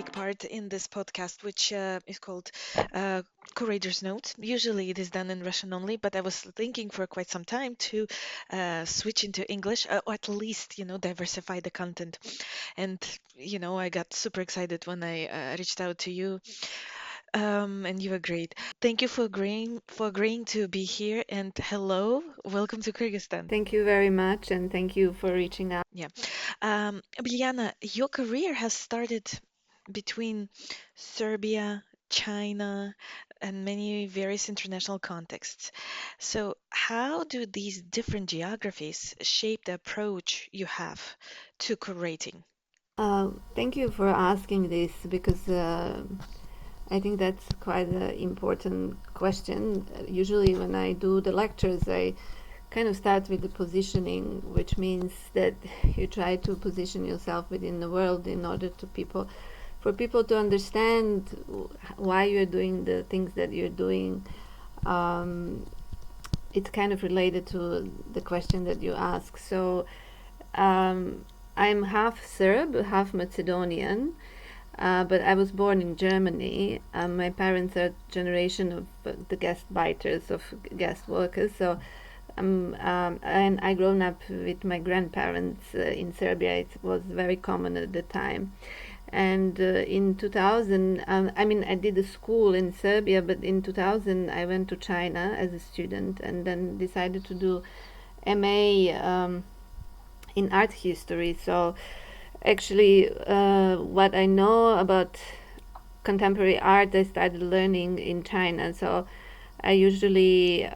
take part in this podcast, which is called Curator's Notes. Usually it is done in Russian only, but I was thinking for quite some time to switch into English, or at least, diversify the content. And, I got super excited when I reached out to you. And you agreed. Thank you for agreeing to be here. And hello, welcome to Kyrgyzstan. Thank you very much, and thank you for reaching out. Yeah. Biljana, your career has started between Serbia, China, and many various international contexts. So, how do these different geographies shape the approach you have to curating? Thank you for asking this because I think that's quite an important question. Usually, when I do the lectures, I kind of start with the positioning, which means that you try to position yourself within the world in order for people to understand why you're doing the things that you're doing. It's kind of related to the question that you ask. So I'm half Serb, half Macedonian, but I was born in Germany. My parents are generation of the gastarbeiters, of guest workers. So and I grown up with my grandparents in Serbia. It was very common at the time. And in 2000, I did a school in Serbia, but in 2000 I went to China as a student and then decided to do MA in art history. So actually, what I know about contemporary art, I started learning in China. So I usually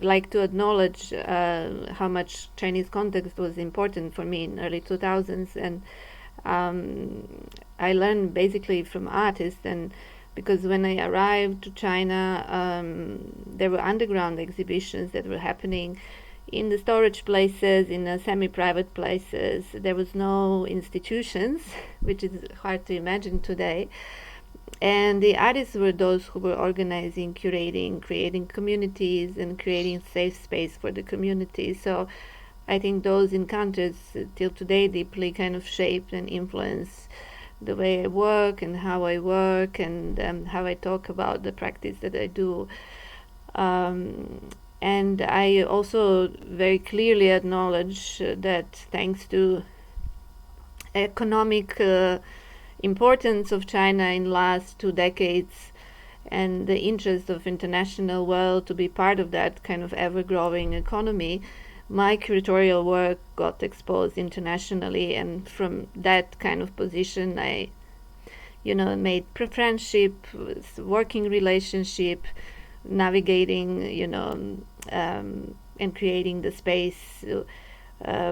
like to acknowledge how much Chinese context was important for me in early 2000s, and I learned basically from artists. And because when I arrived to China, there were underground exhibitions that were happening in the storage places, in semi-private places. There was no institutions, which is hard to imagine today. And the artists were those who were organizing, curating, creating communities, and creating safe space for the community. So I think those encounters till today deeply kind of shaped and influence the way I work and how I work, and how I talk about the practice that I do. And I also very clearly acknowledge that thanks to economic importance of China in last 2 decades and the interest of international world to be part of that kind of ever-growing economy, my curatorial work got exposed internationally, and from that kind of position I made friendship, working relationship, navigating and creating the space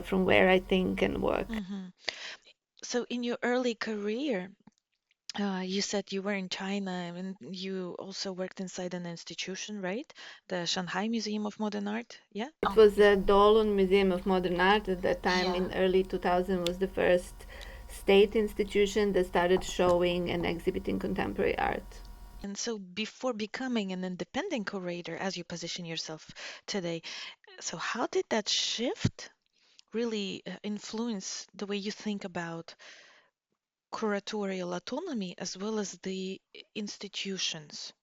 from where I think and work. Mhm. So, in your early career, you said you were in China and you also worked inside an institution, right? The Shanghai Museum of Modern Art. Yeah? It was the Dolun Museum of Modern Art at that time. Yeah. In early 2000 was the first state institution that started showing and exhibiting contemporary art. And so, before becoming an independent curator, as you position yourself today, so how did that shift really influence the way you think about curatorial autonomy as well as the institutions?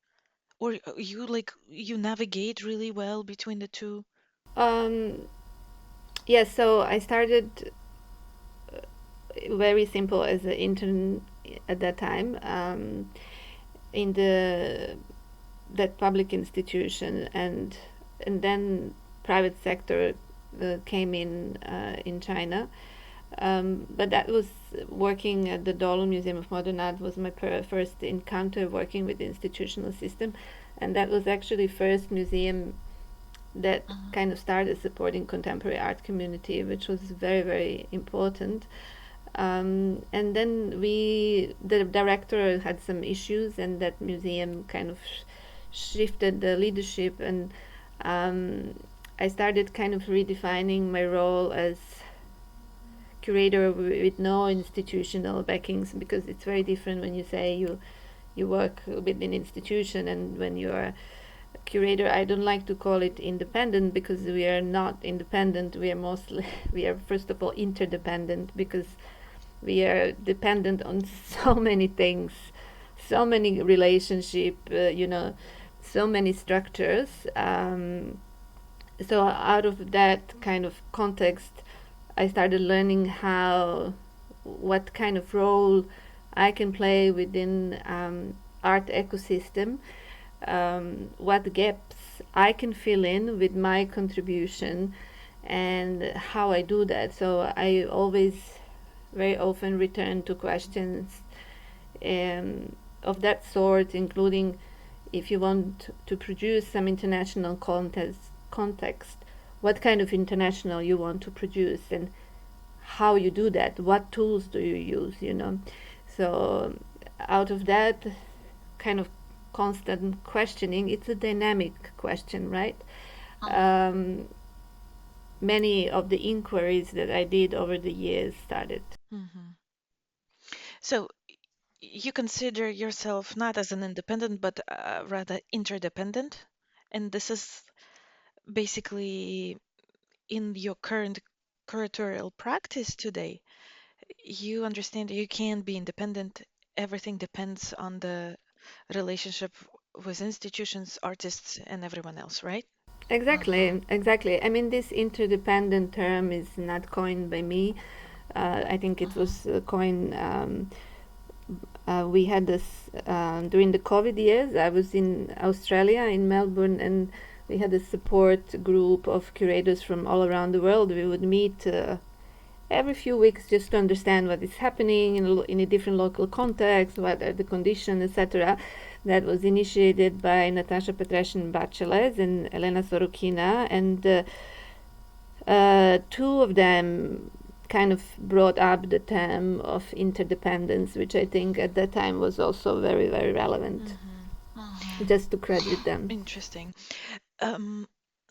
Or you navigate really well between the two? Um, yes, so I started very simple as an intern at that time in that public institution, and then private sector came in China. But that was working at the Dolun Museum of Modern Art was my first encounter working with the institutional system, and that was actually first museum that kind of started supporting contemporary art community, which was very, very important. And then the director had some issues, and that museum kind of shifted the leadership, and I started kind of redefining my role as curator with no institutional backings, because it's very different when you say you work with an institution and when you're a curator. I don't like to call it independent, because we are not independent. We are first of all interdependent, because we are dependent on so many things, so many relationship, so many structures. So out of that kind of context, I started learning what kind of role I can play within art ecosystem, what gaps I can fill in with my contribution, and how I do that. So I always very often return to questions of that sort, including if you want to produce some international context, what kind of international you want to produce and how you do that, what tools do you use, So out of that kind of constant questioning, it's a dynamic question, right? Many of the inquiries that I did over the years started. So you consider yourself not as an independent, but rather interdependent, and this is basically in your current curatorial practice today. You understand that you can't be independent. Everything depends on the relationship with institutions, artists, and everyone else, right? Exactly. I mean, this interdependent term is not coined by me. I think it was coined. We had this during the COVID years. I was in Australia, in Melbourne, and we had a support group of curators from all around the world. We would meet every few weeks just to understand what is happening in a different local context, what are the conditions, etc. That was initiated by Natasha Petreshin-Bacheles and Elena Sorokina, and two of them kind of brought up the term of interdependence, which I think at that time was also very, very relevant. Just to credit them. Interesting.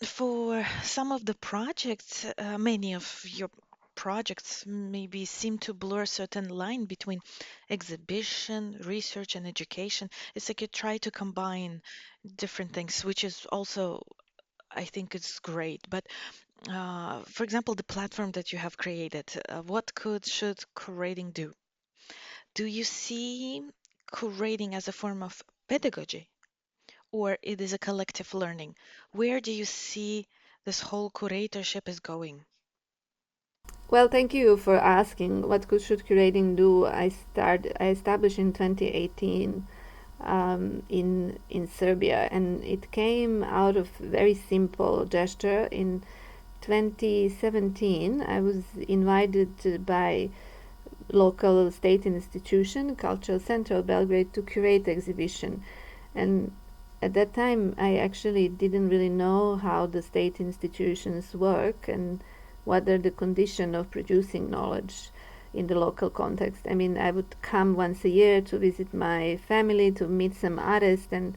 For some of the projects, many of your projects maybe seem to blur certain line between exhibition, research, and education. It's like you try to combine different things, which is also, I think, it's great. But for example, the platform that you have created, what should curating do? Do you see curating as a form of pedagogy, or it is a collective learning? Where do you see this whole curatorship is going? Well, thank you for asking. What should curating do? I established in 2018 in Serbia, and it came out of very simple gesture. In 2017, I was invited by local state institution, Cultural Center of Belgrade, to curate the exhibition. And at that time, I actually didn't really know how the state institutions work and what are the conditions of producing knowledge in the local context. I mean, I would come once a year to visit my family, to meet some artists, and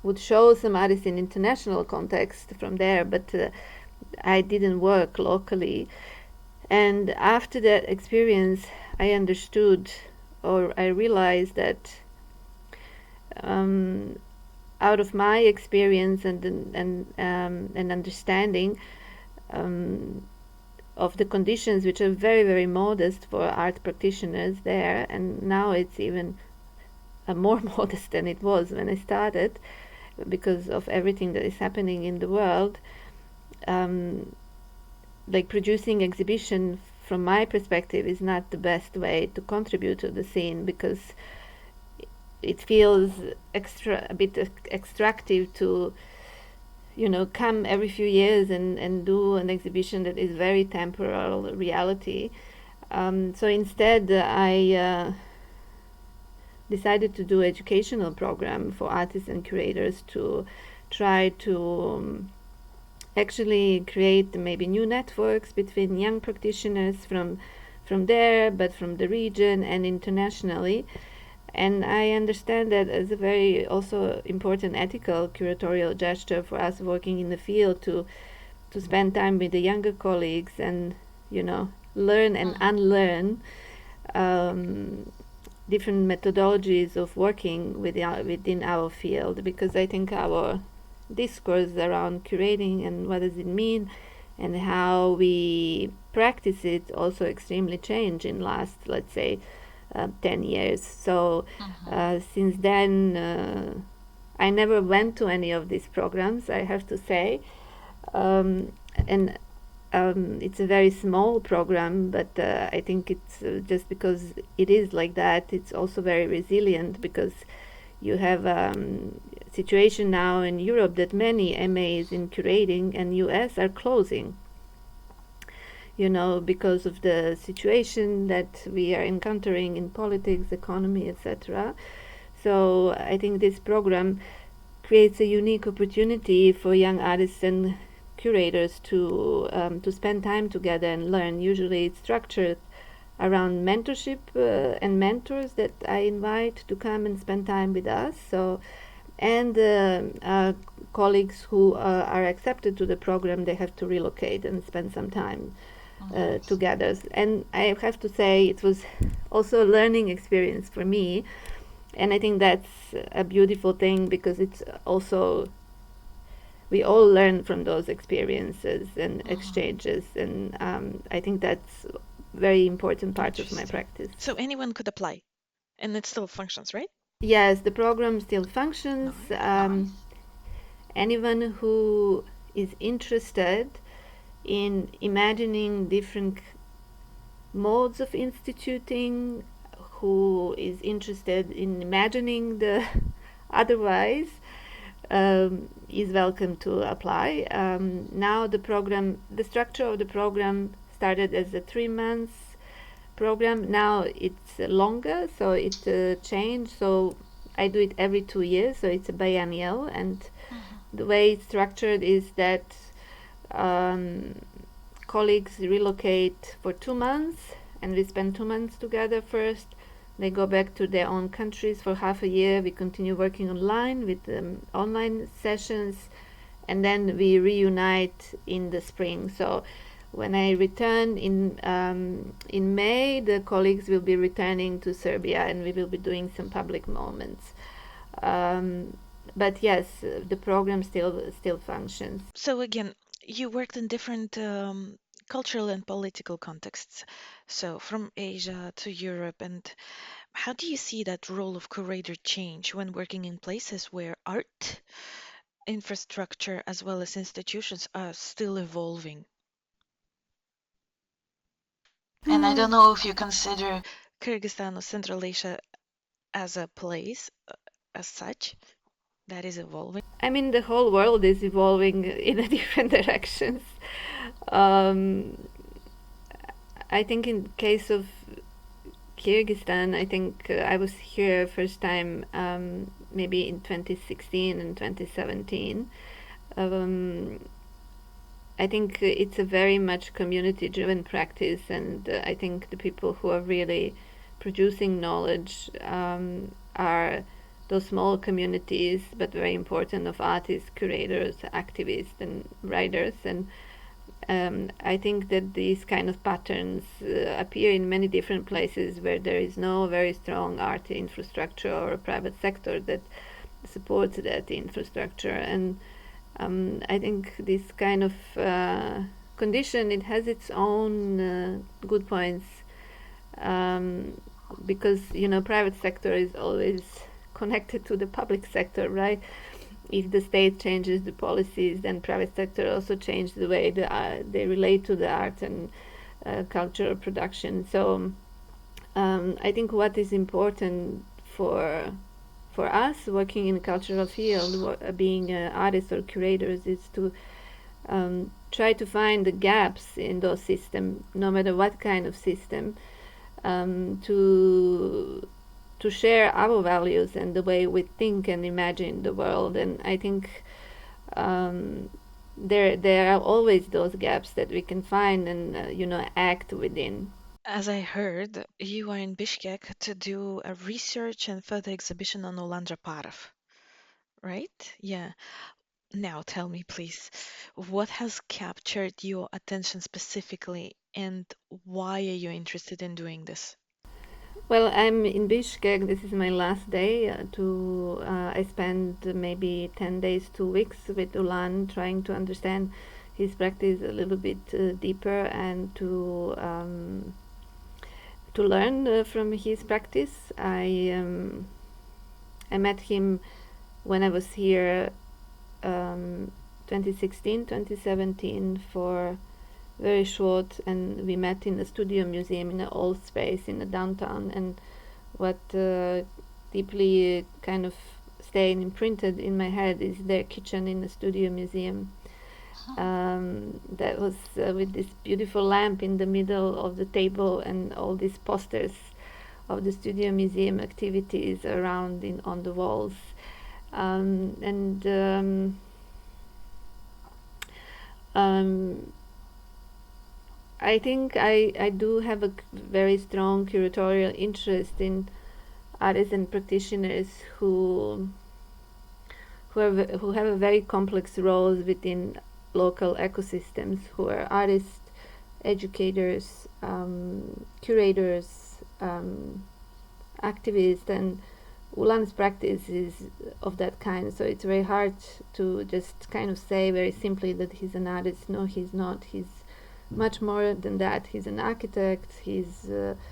would show some artists in international context from there, but I didn't work locally. And after that experience, I understood, or I realized that out of my experience and understanding of the conditions, which are very, very modest for art practitioners there, and now it's even more modest than it was when I started because of everything that is happening in the world. Like producing exhibition, from my perspective, is not the best way to contribute to the scene, because it feels a bit extractive to come every few years and do an exhibition that is very temporal reality. So instead, I decided to do educational program for artists and curators to try to actually create maybe new networks between young practitioners from there, but from the region and internationally. And I understand that as a very also important ethical curatorial gesture for us working in the field to spend time with the younger colleagues and learn and unlearn different methodologies of working within our field, because I think our discourse around curating and what does it mean and how we practice it also extremely changed in last, let's say, 10 years. So since then, I never went to any of these programs, I have to say. And it's a very small program, but I think it's just because it is like that, it's also very resilient, because you have situation now in Europe that many MAs in curating and US are closing, because of the situation that we are encountering in politics, economy, etc. So I think this program creates a unique opportunity for young artists and curators to spend time together and learn. Usually it's structured around mentorship and mentors that I invite to come and spend time with us. And colleagues who are accepted to the program, they have to relocate and spend some time together. And I have to say it was also a learning experience for me. And I think that's a beautiful thing, because it's also, we all learn from those experiences and exchanges. And I think that's very important part of my practice. So anyone could apply, and it still functions, right? Yes, the program still functions. Anyone who is interested in imagining different modes of instituting, who is interested in imagining the otherwise, is welcome to apply. Now the structure of the program started as a 3 months program. Now it's longer, so it changed. So I do it every 2 years, so it's a biennial. And the way it's structured is that colleagues relocate for 2 months, and we spend 2 months together first. They go back to their own countries for half a year. We continue working online with online sessions, and then we reunite in the spring. So when I return in May, the colleagues will be returning to Serbia, and we will be doing some public moments. But yes, the program still functions. So again, you worked in different cultural and political contexts. So from Asia to Europe, and how do you see that role of curator change when working in places where art, infrastructure, as well as institutions are still evolving? And I don't know if you consider Kyrgyzstan or Central Asia as a place as such that is evolving. I mean, the whole world is evolving in a different directions. I think in case of Kyrgyzstan, I think I was here first time maybe in 2016 and 2017. I think it's a very much community-driven practice, and I think the people who are really producing knowledge are those small communities, but very important, of artists, curators, activists, and writers. And I think that these kind of patterns appear in many different places where there is no very strong art infrastructure or a private sector that supports that infrastructure. And I think this kind of condition, it has its own good points, because private sector is always connected to the public sector, right? If the state changes the policies, then private sector also changes the way they relate to the art and cultural production. So I think what is important for us working in the cultural field, being artists or curators, is to try to find the gaps in those systems, no matter what kind of system, to share our values and the way we think and imagine the world. And I think there are always those gaps that we can find and act within. As I heard, you are in Bishkek to do a research and further exhibition on Ulan Dzhaparov, right? Yeah. Now tell me, please, what has captured your attention specifically, and why are you interested in doing this? Well, I'm in Bishkek. This is my last day. I spent maybe 10 days, 2 weeks with Ulan, trying to understand his practice a little bit deeper and to learn from his practice. I met him when I was here 2016, 2017 for very short, and we met in the studio museum in an old space in the downtown. And what deeply kind of stayed imprinted in my head is their kitchen in the studio museum. That was with this beautiful lamp in the middle of the table and all these posters of the studio museum activities around on the walls. I think I do have a very strong curatorial interest in artists and practitioners who have a very complex roles within local ecosystems, who are artists, educators, curators, activists, and Ulan's practice is of that kind. So it's very hard to just kind of say very simply that he's an artist. No, he's not. He's much more than that. He's an architect. He's writer.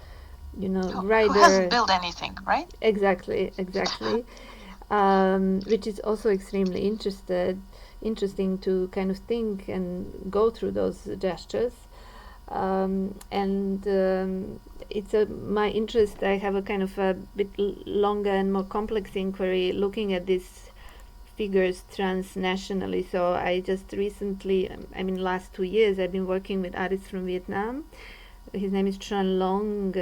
Who hasn't built anything, right? Exactly. Which is also extremely interesting to kind of think and go through those gestures. It's my interest. I have a kind of a bit longer and more complex inquiry looking at these figures transnationally. So I just recently, last 2 years, I've been working with artists from Vietnam. His name is Tran Long,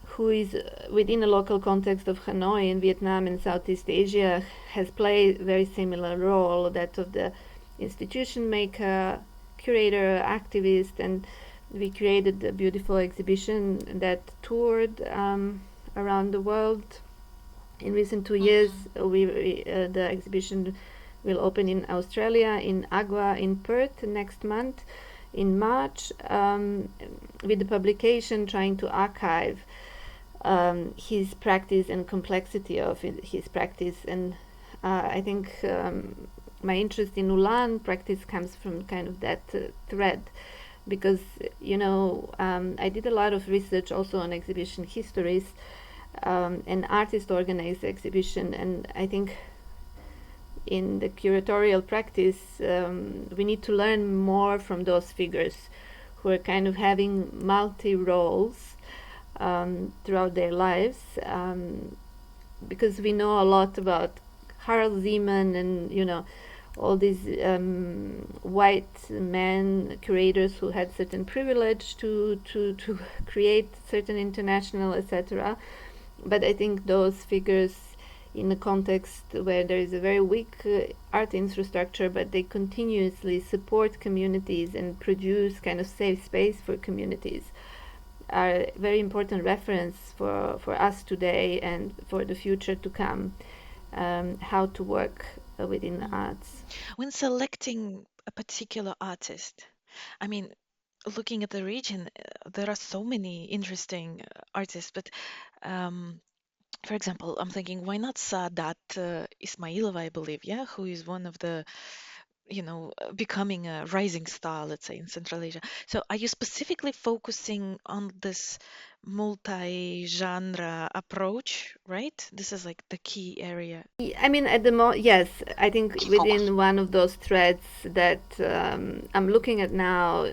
who is within a local context of Hanoi in Vietnam and Southeast Asia, has played a very similar role, that of the institution maker, curator, activist, and we created a beautiful exhibition that toured around the world. In recent 2 years, the exhibition will open in Australia, in Agua, in Perth next month, in March, with the publication trying to archive his practice and complexity of his practice. And I think my interest in Ulan practice comes from kind of that thread, because I did a lot of research also on exhibition histories, and artist organized exhibition, and I think in the curatorial practice we need to learn more from those figures who are kind of having multi roles throughout their lives, because we know a lot about Harald Zeman and all these white men curators who had certain privilege to create certain international, etc. But I think those figures, in a context where there is a very weak art infrastructure, but they continuously support communities and produce kind of safe space for communities, are very important reference for us today and for the future to come, how to work within the arts. When selecting a particular artist, looking at the region, there are so many interesting artists, but for example, I'm thinking, why not Saadat Ismailova, I believe, who is one of the, becoming a rising star, let's say, in Central Asia. So are you specifically focusing on this multi-genre approach, right? This is like the key area. At the yes, I think within one of those threads that I'm looking at now,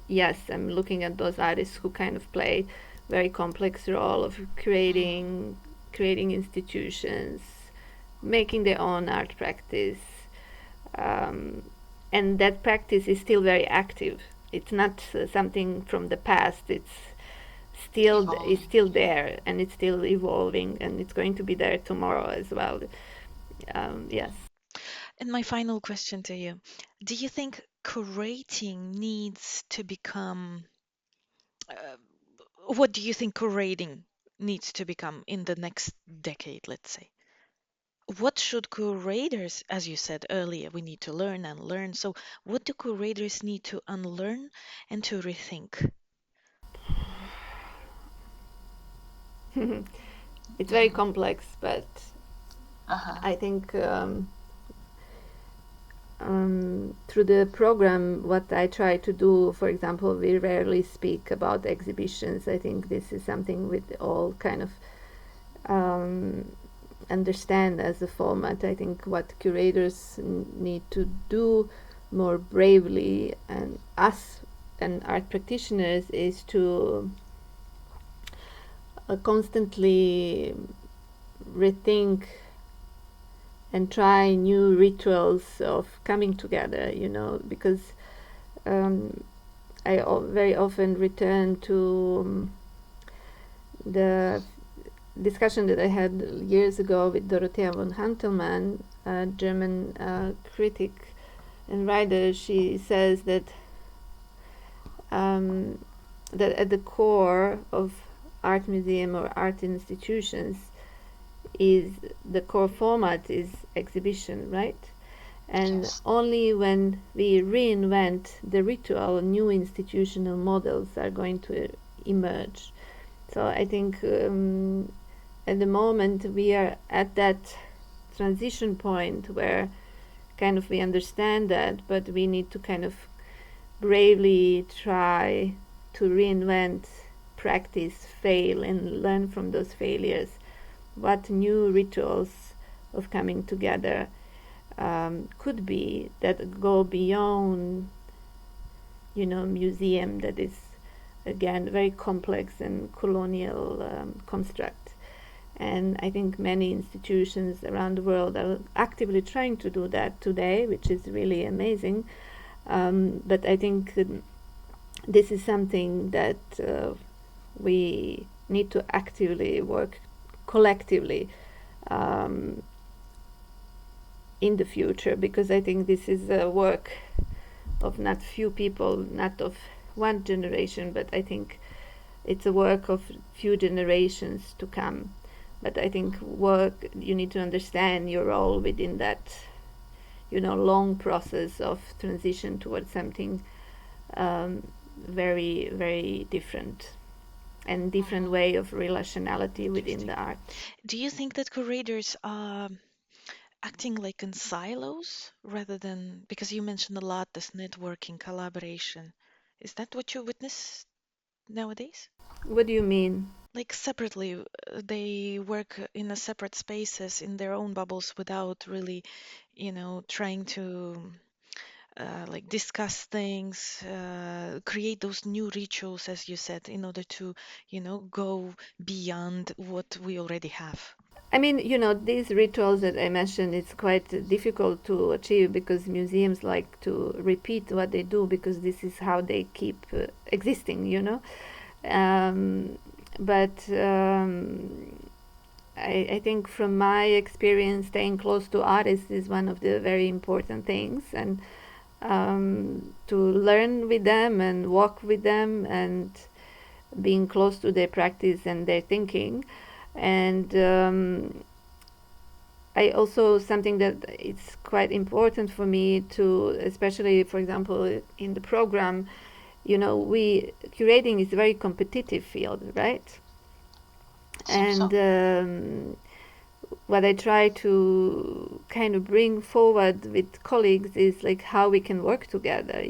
yes, I'm looking at those artists who kind of play very complex role of creating institutions, making their own art practice, and that practice is still very active. It's not something from the past. It's still there, and it's still evolving, and it's going to be there tomorrow as well. Yes. And my final question to you: do you think curating needs to become? What do you think curating needs to become in the next decade, let's say? What should curators, as you said earlier, we need to learn and learn. So what do curators need to unlearn and to rethink? It's very complex, but I think through the program, what I try to do, for example, we rarely speak about exhibitions. I think this is something we all kind of understand as a format. I think what curators need to do more bravely, and us and art practitioners, is to constantly rethink and try new rituals of coming together, because I very often return to the discussion that I had years ago with Dorothea von Hantelmann, a German critic and writer. She says that that at the core of art museum or art institutions is the core format is exhibition, right? And yes, only when we reinvent the ritual, new institutional models are going to emerge. So I think at the moment we are at that transition point where kind of we understand that, but we need to kind of bravely try to reinvent, practice, fail, and learn from those failures. What new rituals of coming together could be that go beyond, museum that is, again, very complex and colonial construct. And I think many institutions around the world are actively trying to do that today, which is really amazing. But I think this is something that we need to actively work collectively in the future, because I think this is a work of not few people, not of one generation, but I think it's a work of few generations to come. But I think you need to understand your role within that, long process of transition towards something very, very different and different way of relationality within the art. Do you think that curators are acting like in silos rather than, because you mentioned a lot this networking, collaboration? Is that what you witness nowadays? What do you mean? Like separately, they work in a separate spaces in their own bubbles without really, trying to like discuss things, create those new rituals, as you said, in order to, go beyond what we already have. I mean, these rituals that I mentioned, it's quite difficult to achieve because museums like to repeat what they do because this is how they keep existing, But I think from my experience, staying close to artists is one of the very important things, and to learn with them and walk with them and being close to their practice and their thinking. And I also, something that it's quite important for me to, especially, for example, in the program, curating is a very competitive field, right? And what I try to kind of bring forward with colleagues is like how we can work together,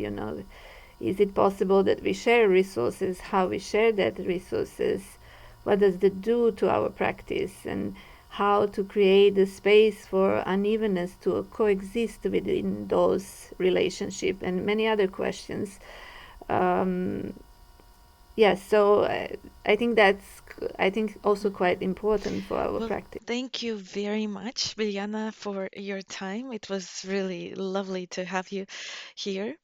Is it possible that we share resources? How we share that resources? What does that do to our practice? And how to create a space for unevenness to coexist within those relationships and many other questions. Yes, so I think that's also quite important for our practice. Thank you very much, Biljana, for your time. It was really lovely to have you here.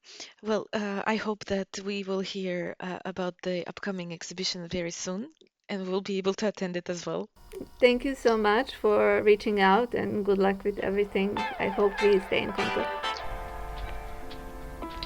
Well, I hope that we will hear about the upcoming exhibition very soon, and we'll be able to attend it as well. Thank you so much for reaching out, and good luck with everything. I hope we stay in contact.